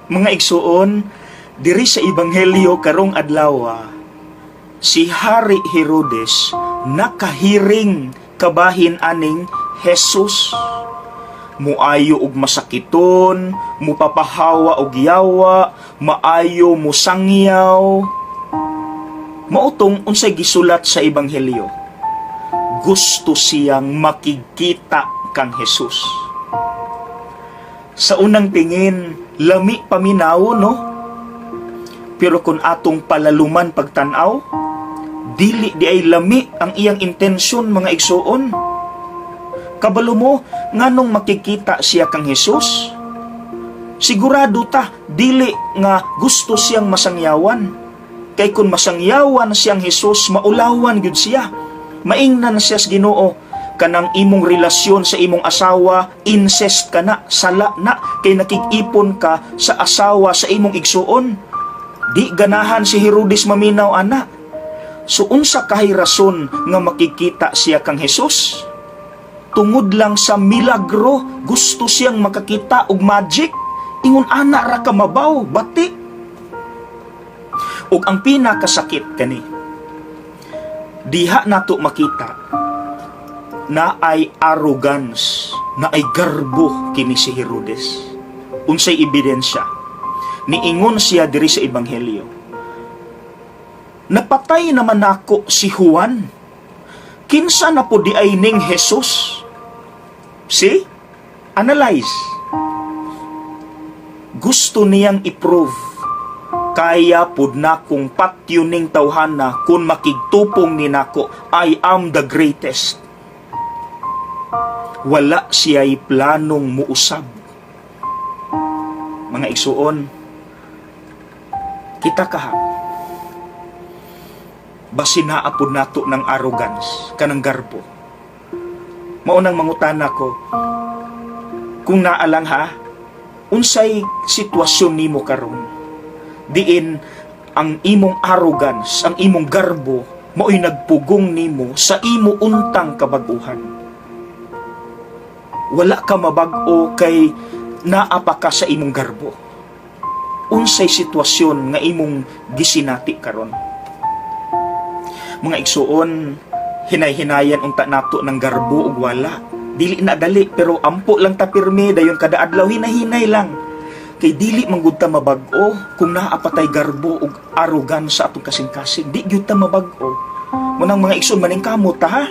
Mga igsuon, diri sa Ebanghelyo karong adlaw, si Hari Herodes nakahiring kabahin aning Jesus. Muayo og masakiton, mupapahawa og yawa, maayo musangyaw. Mautong unsay gisulat sa Ebanghelyo. Gusto siyang makikita kang Jesus. Sa unang tingin, lami paminaw, no? Pero kung atong palaluman pagtanaw, dili di ay lami ang iyang intensyon, mga igsuon. Kabalo mo, nganong makikita siya kang Jesus? Sigurado ta, dili nga gusto siyang masangyawan. Kay kung masangyawan siyang Jesus, maulawan gud siya. Maingnan siya sa Ginoo. Kanang imong relasyon sa imong asawa, incest ka na, sala na, kay nakikipon ka sa asawa sa imong igsuon. Di ganahan si Herodes maminaw, ana. So unsa kahay rason nga makikita siya kang Jesus? Tungod lang sa milagro, gusto siyang makakita og magic. Ingon ana ra ka mabaw, bati. Ug ang pinakasakit kani, diha nato makita na ay arrogance, na ay garbo kini si Herodes. Unsay ebidensya? Niingon siya diri sa Ebanghelyo. Napatay naman nako si Juan. Kinsa na po di ay ning Jesus? See? Analyze. Gusto niyang i-prove kaya pud na kung patyuning tawhana kung makigtupong ni nako, I am the greatest. Wala siya'y planong muusab. Mga igsuon, kita kaha, basi naapod nato ng arrogance, kanang garbo. Maunang mangutana ko, kung naalang ha, unsay sitwasyon nimo karon, diin ang imong arrogance, ang imong garbo, mao'y nagpugong nimo sa imo untang kabaguhan. Wala ka mabag-o kay naapa ka sa imong garbo. Unsay sitwasyon nga imong gisinati karon. Mga igsuon, hinay-hinayan unta nato ng garbo ug wala. Dili na dali, pero ampo lang ta pirmi dayon kada adlaw, hinahinay lang. Kay dili man gud ta mabag-o kung naapatay garbo ug arrogance sa atong kasing-kasing. Di gyud ta mabag-o. Munang mga igsuon maning kamot ta, ha?